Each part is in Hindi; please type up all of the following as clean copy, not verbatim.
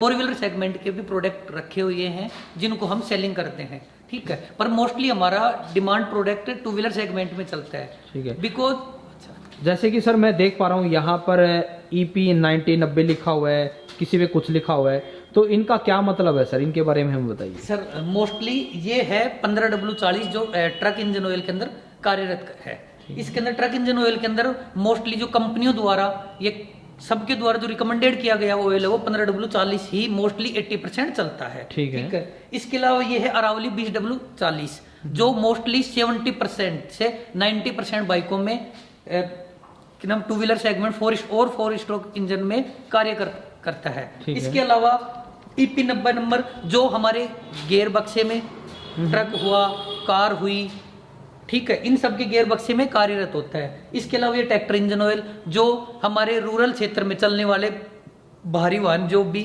फोर व्हीलर सेगमेंट के भी प्रोडक्ट रखे हुए हैं जिनको हम सेलिंग करते हैं, ठीक है। पर मोस्टली हमारा demand product two wheeler segment में चलता है, ठीक है। बिकॉज जैसे कि सर मैं देख पा रहा हूँ यहाँ पर EP 9090 लिखा हुआ है, किसी पे कुछ लिखा हुआ है, तो इनका क्या मतलब है सर? इनके बारे में हमें बताइए सर। मोस्टली ये है 15W40 जो ट्रक इंजन ऑयल के अंदर कार्यरत है। इसके अंदर ट्रक इंजन ऑयल के अंदर मोस्टली जो कंपनियों द्वारा ये सबके द्वारा जो रिकमेंडेड किया गया ऑयल है वो 15W40 ही मोस्टली 80% चलता है, ठीक है। इसके अलावा ये है अरावली 20W40 जो मोस्टली 70% से 90% बाइकों में two wheeler segment four stroke engine में कार्य करता है। इसके अलावा EP 90 नंबर जो हमारे गियर बक्से में ट्रक हुआ, कार हुई, ठीक है, इन सब के गियर बक्से में कार्यरत होता है। इसके अलावा ये ट्रैक्टर इंजन ऑयल जो हमारे रूरल क्षेत्र में चलने वाले भारी वाहन जो भी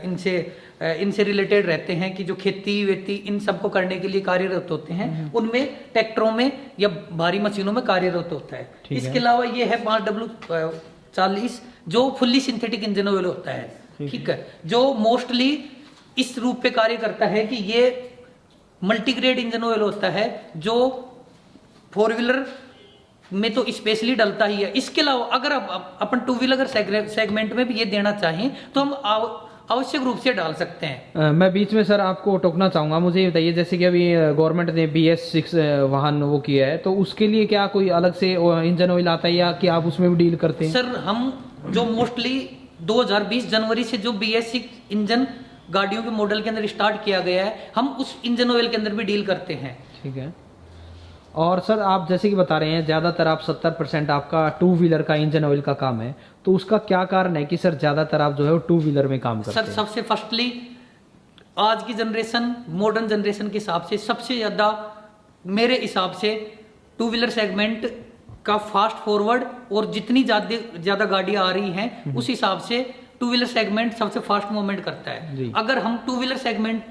इनसे रिलेटेड रहते हैं कि जो खेती वेती इन सबको करने के लिए कार्यरत होते हैं, उनमें ट्रैक्टरों में या भारी मशीनों में कार्यरत होता है। इसके अलावा ये है 5W40 जो फुल्ली सिंथेटिक इंजन ऑयल होता है, ठीक है, जो मोस्टली इस रूप पे कार्य करता है कि ये मल्टीग्रेड इंजन ऑयल होता है जो फोर व्हीलर में तो स्पेशली डलता ही है। इसके अलावा अगर अपन टू व्हीलर सेगमेंट में भी ये देना चाहें तो हम आवश्यक रूप से डाल सकते हैं। मैं बीच में सर आपको टोकना चाहूंगा, मुझे ये बताइए जैसे कि अभी गवर्नमेंट ने BS6 वाहन वो किया है, तो उसके लिए क्या कोई अलग से इंजन ऑयल आता है या कि आप उसमें भी डील करते हैं? सर हम जो मोस्टली 2020 जनवरी से जो BS6 इंजन गाड़ियों के मॉडल के अंदर स्टार्ट किया गया है, हम उस इंजन ऑयल के अंदर भी डील करते हैं, ठीक है। और सर आप जैसे कि बता रहे हैं ज्यादातर आप 70% आपका टू व्हीलर का इंजन ऑयल का काम है, तो उसका क्या कारण है कि सर ज्यादातर आप जो है वो टू व्हीलर में काम करते हैं? सर सबसे फर्स्टली आज की जनरेशन मॉडर्न जनरेशन के हिसाब से सबसे ज्यादा मेरे हिसाब से टू व्हीलर सेगमेंट का फास्ट फॉरवर्ड और जितनी ज्यादा गाड़ियां आ रही हैं उस हिसाब से टू व्हीलर सेगमेंट सबसे फास्ट मूवमेंट करता है। अगर हम टू व्हीलर सेगमेंट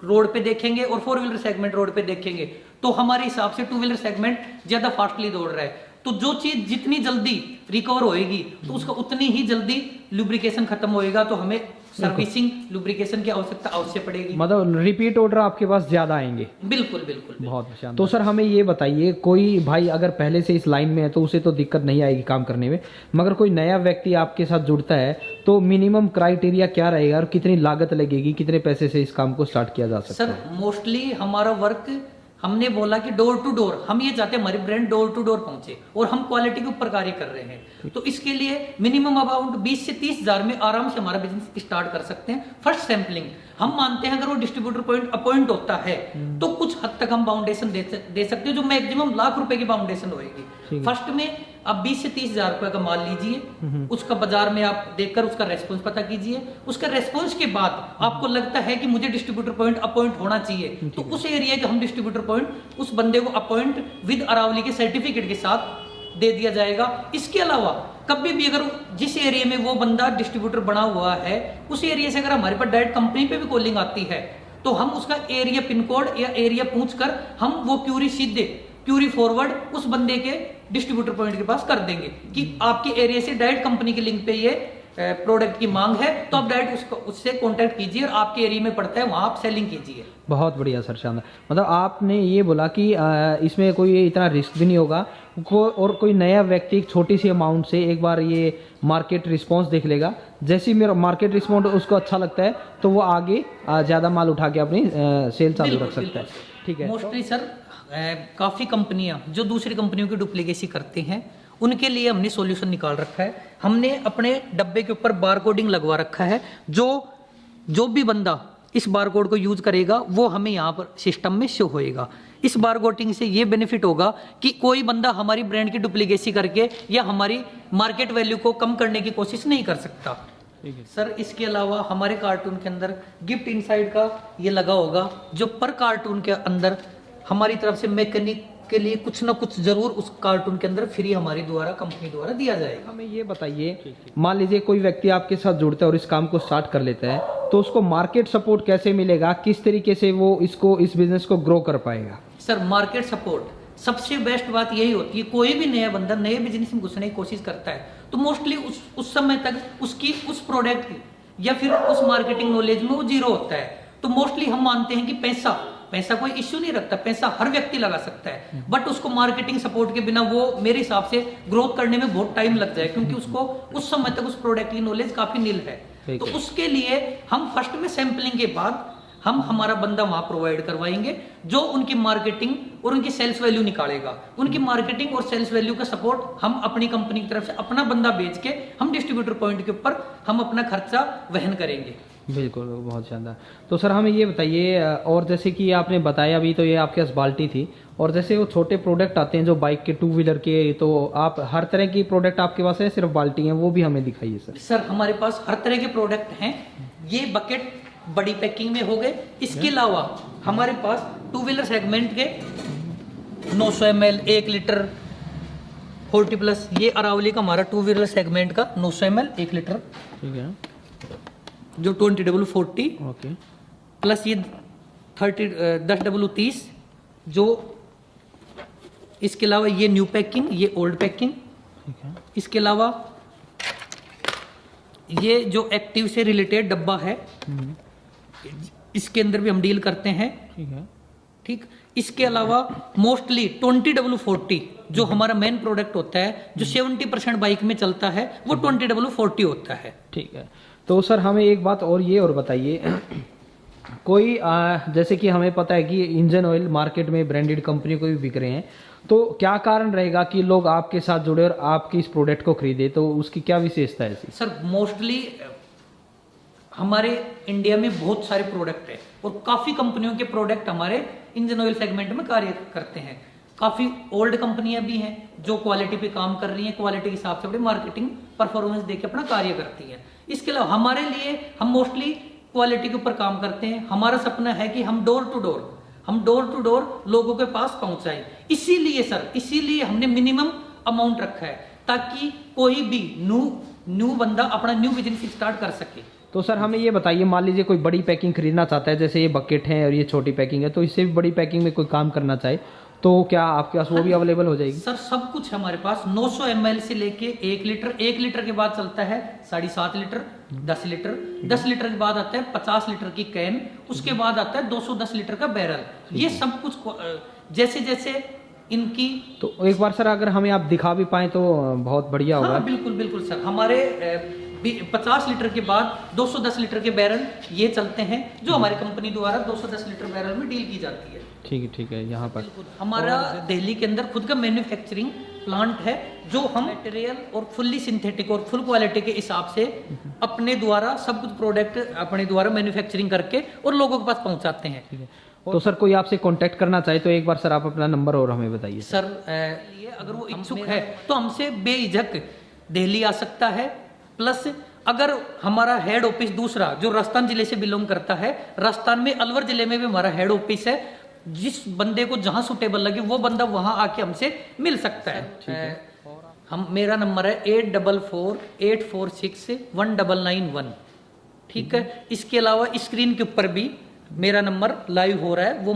रोड पे देखेंगे और फोर व्हीलर सेगमेंट रोड पे देखेंगे तो हमारे हिसाब से टू व्हीलर सेगमेंट ज्यादा फास्टली दौड़ रहा है। तो जो चीज जितनी जल्दी रिकवर होएगी तो उसका उतनी ही जल्दी लुब्रिकेशन खत्म होएगा, तो हमें सर्विसिंग लुब्रिकेशन की आवश्यकता अवश्य पड़ेगी। मतलब रिपीट ऑर्डर आपके पास ज्यादा आएंगे? बिल्कुल बिल्कुल, बहुत शानदार। तो सर हमें ये बताइए, कोई भाई अगर पहले से इस लाइन में है तो उसे तो दिक्कत नहीं आएगी काम करने में, मगर कोई नया व्यक्ति आपके साथ जुड़ता है तो मिनिमम क्राइटेरिया क्या रहेगा और कितनी लागत लगेगी, कितने पैसे से इस काम को स्टार्ट किया जा सकता है? सर मोस्टली हमारा वर्क हमने बोला कि डोर टू डोर, हम ये चाहते हैं हमारी ब्रांड डोर टू डोर पहुंचे और हम क्वालिटी के ऊपर कार्य कर रहे हैं। तो इसके लिए मिनिमम अबाउट 20 से 30 हजार में आराम से हमारा बिजनेस स्टार्ट कर सकते हैं। फर्स्ट सैंपलिंग हम मानते हैं अगर वो डिस्ट्रीब्यूटर पॉइंट अपॉइंट होता है तो कुछ हद तक हम बाउंडेशन दे सकते हैं, जो मैक्सिमम ₹1,00,000 की बाउंडेशन होगी। फर्स्ट में आप 20 से 30 हजार रुपए का माल लीजिए, उसका बाजार में आप देखकर उसका रेस्पॉन्स पता कीजिए। उसका रेस्पॉन्स के बाद आपको लगता है कि मुझे डिस्ट्रीब्यूटर पॉइंट अपॉइंट होना चाहिए, तो उस एरिया के हम डिस्ट्रीब्यूटर पॉइंट उस बंदे को अपॉइंट विद अरावली के सर्टिफिकेट के साथ दे दिया जाएगा। इसके अलावा कभी भी अगर जिस एरिया में वो बंदा डिस्ट्रीब्यूटर बना हुआ है उस एरिया से अगर हमारे पास डायरेक्ट कंपनी पे भी कॉलिंग आती है तो हम उसका एरिया पिन कोड या एरिया पूछकर हम वो क्यूरी फॉरवर्ड उस बंदे के डिस्ट्रीब्यूटर पॉइंट के पास कर देंगे कि आपके एरिया से डायरेक्ट कंपनी के लिंक पे ये प्रोडक्ट की मांग है, तो आप डायरेक्ट उससे कांटेक्ट कीजिए और आपके एरिया में पड़ता है वहां आप सेलिंग कीजिए। बहुत बढ़िया सर, शानदार। मतलब आपने ये बोला कि इसमें कोई इतना रिस्क भी नहीं होगा और कोई नया व्यक्ति एक छोटी सी अमाउंट से एक बार ये मार्केट रिस्पांस देख लेगा, जैसे ही मेरा मार्केट रिस्पांस उसको अच्छा लगता है तो वो आगे ज्यादा माल उठा के अपनी सेल चालू रख सकता है, ठीक है। मोस्टली सर काफी कंपनियां जो दूसरी कंपनियों की डुप्लीकेसी करते हैं उनके लिए हमने सॉल्यूशन निकाल रखा है। हमने अपने डब्बे के ऊपर बार कोडिंग लगवा रखा है, जो भी बंदा इस बार कोड को यूज करेगा वो हमें यहाँ पर सिस्टम में शो होएगा। इस बार कोडिंग से ये बेनिफिट होगा कि कोई बंदा हमारी ब्रांड की डुप्लीकेसी करके या हमारी मार्केट वैल्यू को कम करने की कोशिश नहीं कर सकता। सर इसके अलावा हमारे कार्टून के अंदर गिफ्ट इनसाइड का ये लगा होगा, जो पर कार्टून के अंदर हमारी तरफ से मैकेनिक के लिए कुछ ना कुछ जरूर उस कार्टून के अंदर फ्री हमारी द्वारा कंपनी द्वारा दिया जाएगा। हमें ये बताइए, मान लीजिए कोई व्यक्ति आपके साथ जुड़ता है और इस काम को स्टार्ट कर लेता है तो उसको मार्केट सपोर्ट कैसे मिलेगा, किस तरीके से वो इस बिजनेस को ग्रो कर पाएगा? सर मार्केट सपोर्ट सबसे बेस्ट बात यही होती है, कोई भी नया बंदा नए बिजनेस में घुसने की कोशिश करता है तो मोस्टली उस समय तक उसकी उस प्रोडक्ट या फिर उस मार्केटिंग नॉलेज में वो जीरो होता है। तो मोस्टली हम मानते हैं कि पैसा कोई इश्यू नहीं रखता, पैसा हर व्यक्ति लगा सकता है, बट उसको मार्केटिंग सपोर्ट के बिना वो मेरे हिसाब से ग्रोथ करने में बहुत टाइम लग जाए, क्योंकि उसको उस समय तक उस प्रोडक्ट की नॉलेज काफी नील है। तो उसके लिए हम फर्स्ट में सैंपलिंग के बाद हम हमारा बंदा वहां प्रोवाइड करवाएंगे जो उनकी मार्केटिंग और उनकी सेल्स वैल्यू निकालेगा। उनकी मार्केटिंग और सेल्स वैल्यू का सपोर्ट हम अपनी कंपनी की तरफ से अपना बंदा भेज के हम डिस्ट्रीब्यूटर पॉइंट के ऊपर हम अपना खर्चा वहन करेंगे। बिल्कुल, बहुत शानदार। तो सर हमें ये बताइए, और जैसे कि आपने बताया अभी तो ये आपके पास बाल्टी थी, और जैसे वो छोटे प्रोडक्ट आते हैं जो बाइक के, टू व्हीलर के, तो आप हर तरह की प्रोडक्ट आपके पास है, सिर्फ बाल्टी है, वो भी हमें दिखाइए सर। सर हमारे पास हर तरह के प्रोडक्ट हैं। ये बकेट बड़ी पैकिंग में हो गए। इसके अलावा हमारे पास टू व्हीलर सेगमेंट के 900 ml, 1 लीटर 40+, ये अरावली का हमारा टू व्हीलर सेगमेंट का 900 ml 1 लीटर, ठीक है, जो 20W40, ओके, प्लस ये 10W30, जो इसके अलावा ये न्यू पैकिंग, ये ओल्ड पैकिंग, ठीक है, इसके अलावा ये जो एक्टिव से रिलेटेड डब्बा है इसके अंदर भी हम डील करते हैं, ठीक है, ठीक। इसके अलावा मोस्टली 20W40 जो हमारा मेन प्रोडक्ट होता है, जो 70% बाइक में चलता है, वो 20W40 होता है। ठीक है। तो सर हमें एक बात और ये और बताइए, कोई जैसे कि हमें पता है कि इंजन ऑयल मार्केट में ब्रांडेड कंपनी को भी बिक रहे हैं, तो क्या कारण रहेगा कि लोग आपके साथ जुड़े और आपकी इस प्रोडक्ट को खरीदे, तो उसकी क्या विशेषता है ऐसी? सर मोस्टली हमारे इंडिया में बहुत सारे प्रोडक्ट है और काफी कंपनियों के प्रोडक्ट हमारे इंजन ऑयल सेगमेंट में कार्य करते हैं। काफी ओल्ड कंपनियां भी हैं जो क्वालिटी पे काम कर रही हैं, क्वालिटी के हिसाब से अपनी मार्केटिंग परफॉर्मेंस देके अपना कार्य करती हैं। इसके अलावा हमारे लिए हम मोस्टली क्वालिटी के ऊपर काम करते हैं। हमारा सपना है कि हम डोर टू डोर लोगों के पास पहुंचाएं। इसीलिए हमने मिनिमम अमाउंट रखा है ताकि कोई भी न्यू बंदा अपना न्यू बिजनेस स्टार्ट कर सके। तो सर हमें ये बताइए, मान लीजिए कोई बड़ी पैकिंग खरीदना चाहता है, जैसे ये बकेट है और ये छोटी पैकिंग है, तो इससे भी बड़ी पैकिंग में कोई काम करना चाहे तो क्या आपके पास वो भी अवेलेबल हो जाएगी? सर सब कुछ है हमारे पास। 900 ml से लेके 1 लीटर के बाद चलता है 7.5 लीटर, 10 लीटर, 10 लीटर के बाद आता है 50 लीटर की कैन, उसके बाद आता है 210 लीटर का बैरल। ये सब कुछ जैसे जैसे इनकी, तो एक बार सर अगर हमें आप दिखा भी पाए तो बहुत बढ़िया होगा। हाँ, बिल्कुल सर। हमारे 50 लीटर के बाद 210 लीटर के बैरल ये चलते हैं, जो हमारी कंपनी द्वारा 210 लीटर बैरल में डील की जाती है। ठीक है। यहाँ पर हमारा दिल्ली के अंदर खुद का मैन्युफैक्चरिंग प्लांट है, जो हम मटेरियल और फुल्ली सिंथेटिक और फुल क्वालिटी के हिसाब से अपने द्वारा सब कुछ प्रोडक्ट अपने द्वारा मैन्युफैक्चरिंग करके और लोगों के पास पहुंचाते हैं। ठीक है। तो सर कोई आपसे कांटेक्ट करना चाहे तो एक बार सर आप अपना नंबर और हमें बताइए। सर ये अगर वो इच्छुक है तो हमसे बेझिझक दिल्ली आ सकता है। प्लस अगर हमारा हेड ऑफिस दूसरा जो राजस्थान जिले से बिलोंग करता है, राजस्थान में अलवर जिले में भी हमारा हेड ऑफिस है, जिस बंदे को जहां सुटेबल लगे वो बंदा वहां आके हमसे मिल सकता है। मेरा नंबर है 8448461991। ठीक है। इसके अलावा स्क्रीन के ऊपर भी मेरा नंबर लाइव हो रहा है, वो